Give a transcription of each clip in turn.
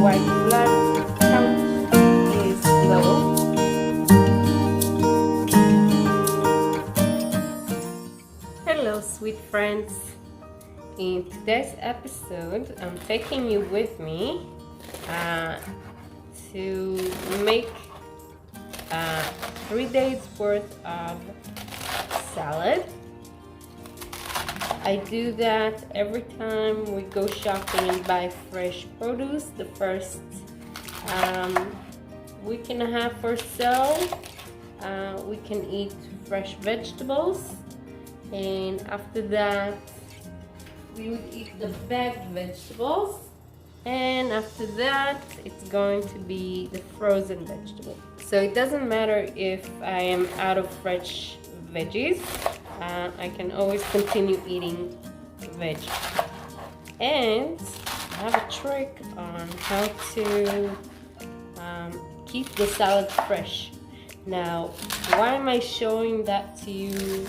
white blood count is low. Hello, sweet friends. In today's episode, I'm taking you with me to make 3 days worth of salad. I do that every time we go shopping and buy fresh produce. The first week and a half or so, we can eat fresh vegetables, and after that we would eat the bagged vegetables, and after that it's going to be the frozen vegetables. So it doesn't matter if I am out of fresh veggies, I can always continue eating veg. And I have a trick on how to keep the salad fresh. Now, why am I showing that to you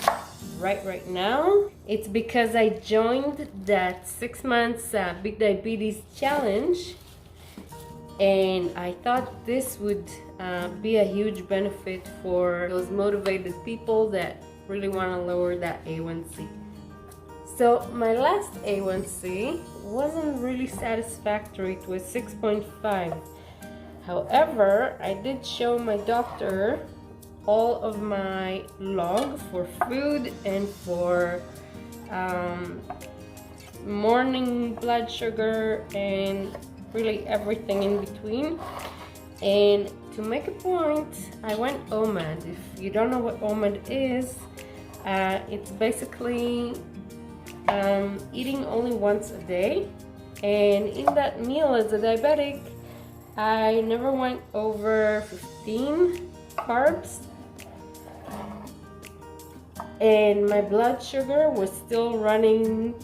right now? It's because I joined that 6 months Big Diabetes challenge, and I thought this would be a huge benefit for those motivated people that really want to lower that A1C. So my last A1C wasn't really satisfactory. It was 6.5. However, I did show my doctor all of my log for food and for morning blood sugar and really everything in between. And to make a point, I went OMAD. If you don't know what OMAD is, it's basically eating only once a day. And in that meal as a diabetic, I never went over 15 carbs. And my blood sugar was still running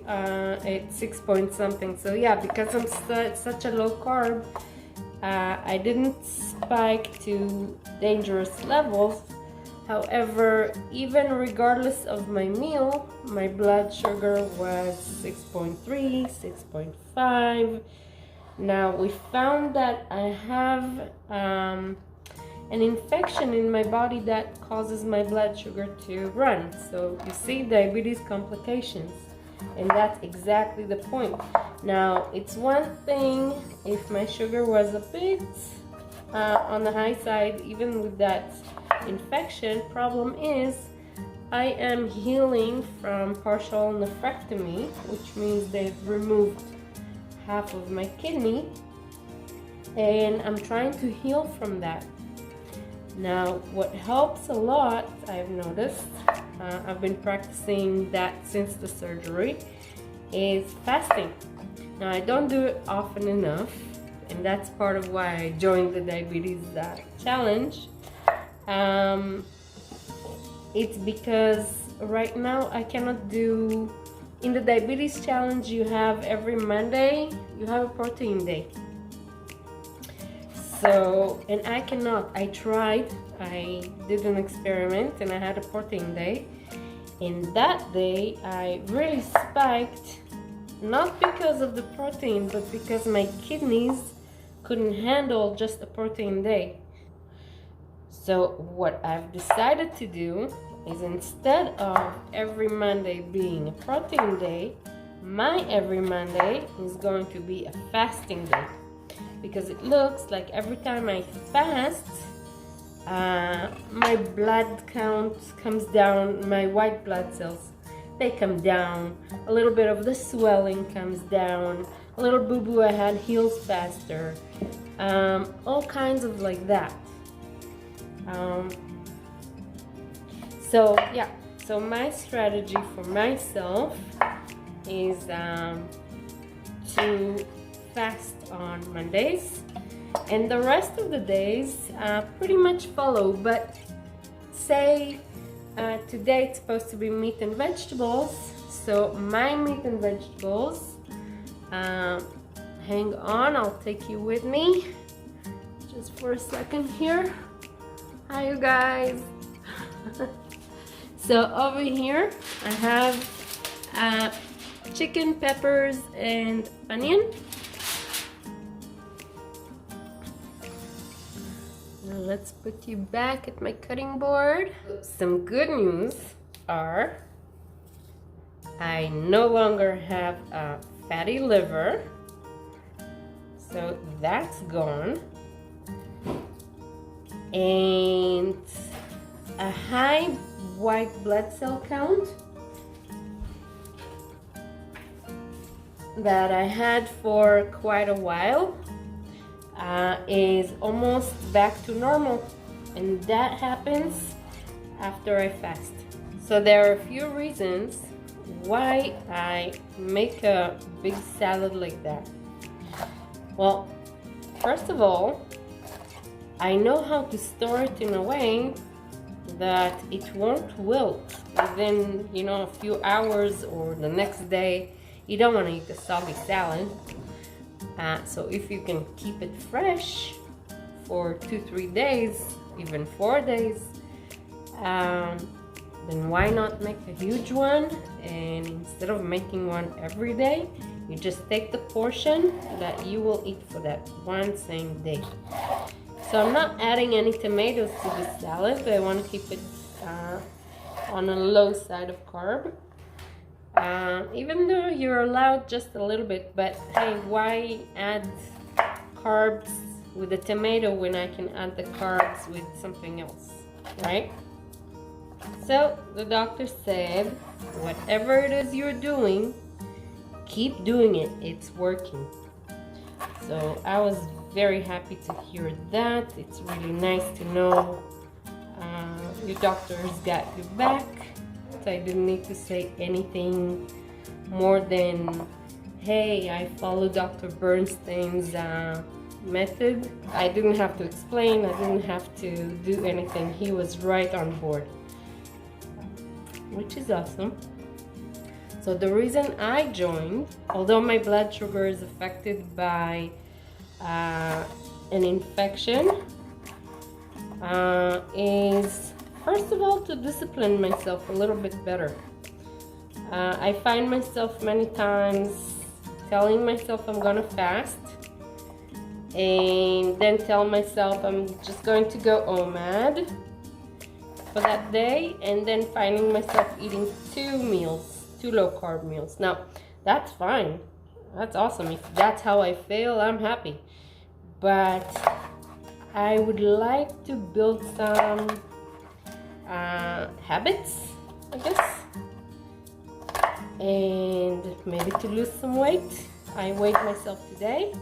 at 6 point something. So yeah, because I'm such a low carb, I didn't spike to dangerous levels. However, even regardless of my meal, my blood sugar was 6.3, 6.5. Now we found that I have an infection in my body that causes my blood sugar to run. So you see, diabetes complications, and that's exactly the point. Now, it's one thing if my sugar was a bit on the high side, even with that infection. Problem is, I am healing from partial nephrectomy, which means they've removed half of my kidney, and I'm trying to heal from that. Now, what helps a lot, I've noticed, I've been practicing that since the surgery, is fasting. Now, I don't do it often enough, and that's part of why I joined the diabetes challenge. It's because right now I cannot do, in the diabetes challenge you have every Monday, you have a protein day. So, and I cannot. I tried, I did an experiment and I had a protein day. And that day I really spiked, not because of the protein, but because my kidneys couldn't handle just a protein day. So what I've decided to do is, instead of every Monday being a protein day, my every Monday is going to be a fasting day. Because it looks like every time I fast, my blood count comes down, my white blood cells, they come down, a little bit of the swelling comes down, a little boo-boo I had heals faster, all kinds of like that. So yeah, so my strategy for myself is to fast on Mondays, and the rest of the days pretty much follow. But say today it's supposed to be meat and vegetables, so my meat and vegetables, hang on, I'll take you with me just for a second here. Hi you guys. So over here I have chicken, peppers, and onion. Let's put you back at my cutting board. Some good news are I no longer have a fatty liver, so that's gone, and a high white blood cell count that I had for quite a while is almost back to normal, and that happens after I fast. So there are a few reasons why I make a big salad like that. Well, first of all, I know how to store it in a way that it won't wilt within, a few hours or the next day. You don't want to eat a soggy salad. So if you can keep it fresh for 2-3 days, even 4 days, then why not make a huge one? And instead of making one every day, you just take the portion that you will eat for that one same day. So I'm not adding any tomatoes to the salad, but I want to keep it on a low side of carb. Even though you're allowed just a little bit, but hey, why add carbs with a tomato when I can add the carbs with something else, right? So the doctor said, whatever it is you're doing, keep doing it. It's working. So I was very happy to hear that. It's really nice to know your doctor's got your back. So I didn't need to say anything more than, hey, I follow Dr. Bernstein's method. I didn't have to explain. I didn't have to do anything. He was right on board, which is awesome. So the reason I joined, although my blood sugar is affected by an infection, is first of all to discipline myself a little bit better. I find myself many times telling myself I'm gonna fast, and then tell myself I'm just going to go OMAD for that day, and then finding myself eating 2 low carb meals. Now that's fine, that's awesome. If that's how I feel, I'm happy, but I would like to build some habits, I guess, and maybe to lose some weight. I weighed myself today.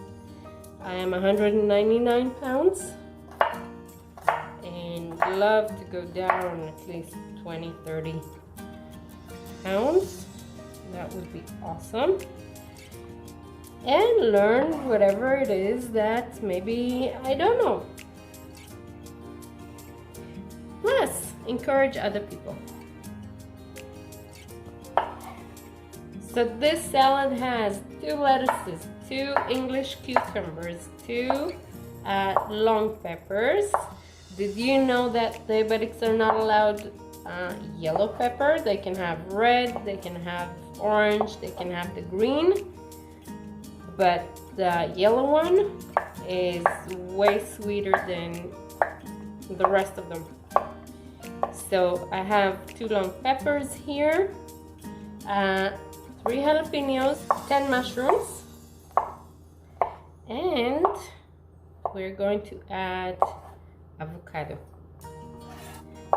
I am 199 pounds and love to go down at least 20-30 pounds. That would be awesome. And learn whatever it is that maybe I don't know. Plus, encourage other people. So this salad has 2 lettuces, 2 English cucumbers, 2 long peppers. Did you know that diabetics are not allowed yellow pepper? They can have red, they can have orange, they can have the green, but the yellow one is way sweeter than the rest of them. So I have 2 long peppers here, 3 jalapenos, 10 mushrooms, and we're going to add avocado.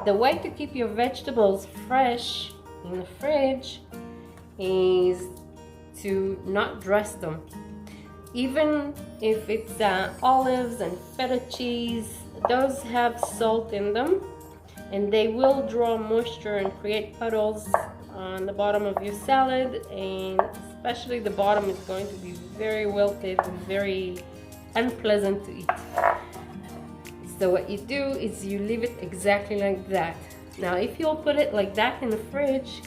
The way to keep your vegetables fresh in the fridge is to not dress them. Even if it's olives and feta cheese, those have salt in them, and they will draw moisture and create puddles on the bottom of your salad, and especially the bottom is going to be very wilted and very unpleasant to eat. So what you do is you leave it exactly like that. Now if you'll put it like that in the fridge,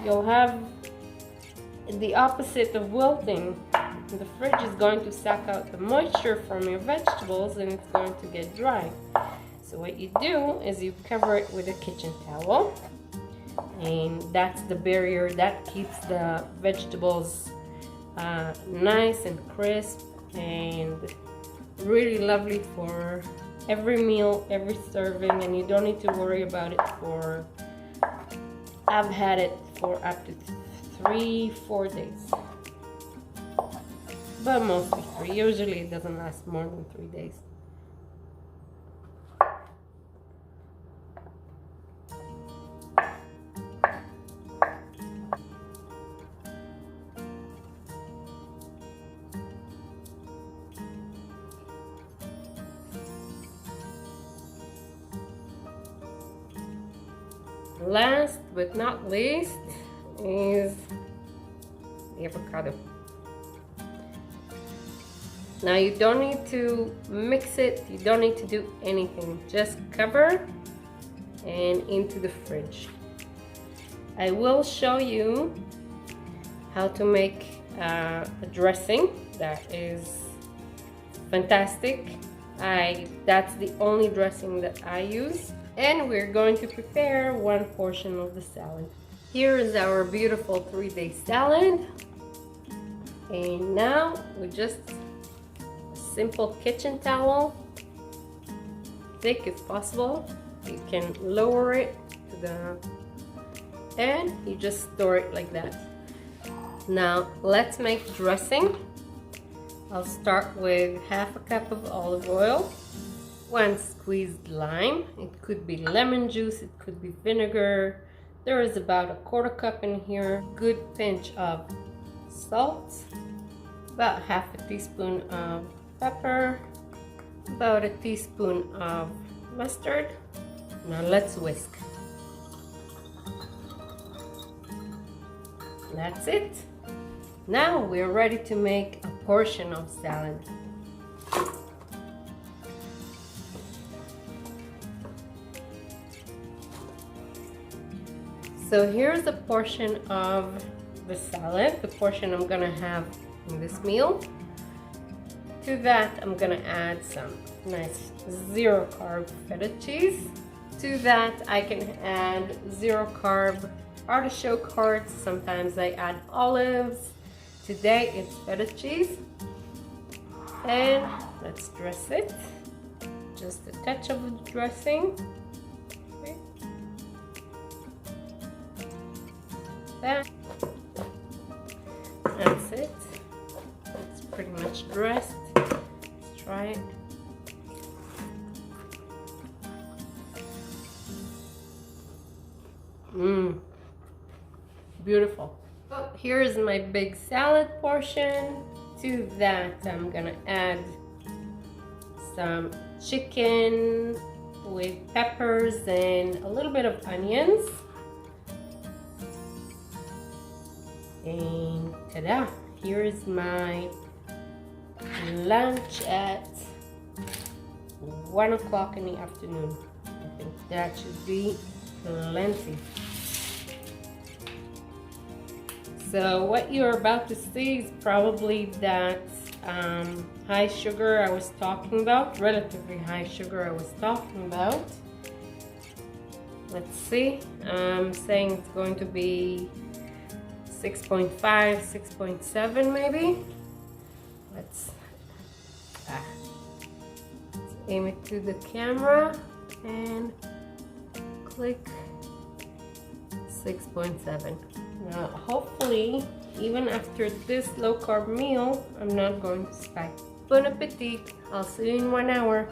you'll have the opposite of wilting. The fridge is going to suck out the moisture from your vegetables and it's going to get dry. So what you do is you cover it with a kitchen towel, and that's the barrier that keeps the vegetables nice and crisp and really lovely for every meal, every serving, and you don't need to worry about it for, I've had it for up to 3-4 days, but mostly 3. Usually it doesn't last more than 3 days. Last but not least is the avocado. Now you don't need to mix it, you don't need to do anything, just cover and into the fridge. I will show you how to make a dressing that is fantastic. That's the only dressing that I use. And we're going to prepare 1 portion of the salad. Here is our beautiful 3-day salad. And now we just a simple kitchen towel, thick if possible. You can lower it to the, and you just store it like that. Now let's make dressing. I'll start with half a cup of olive oil, 1 squeezed lime. It could be lemon juice, it could be vinegar. There is about a 1/4 cup in here. Good pinch of salt, about half a teaspoon of pepper, about a teaspoon of mustard. Now let's whisk. That's it. Now we're ready to make a portion of salad. So here's a portion of the salad, the portion I'm gonna have in this meal. To that, I'm gonna add some nice 0-carb feta cheese. To that, I can add 0-carb artichoke hearts. Sometimes I add olives. Today, it's feta cheese. And let's dress it. Just a touch of dressing. Okay. That's it. It's pretty much dressed. Let's try it. Beautiful. Oh, here's my big salad portion. To that, I'm gonna add some chicken with peppers and a little bit of onions. And ta-da! Here is my lunch at 1 o'clock in the afternoon. I think that should be plenty. So what you're about to see is probably that high sugar I was talking about, relatively high sugar I was talking about. Let's see, I'm saying it's going to be 6.5, 6.7 maybe. Let's aim it to the camera and click 6.7. Now hopefully, even after this low carb meal, I'm not going to spike. Bon appetit! I'll see you in 1 hour.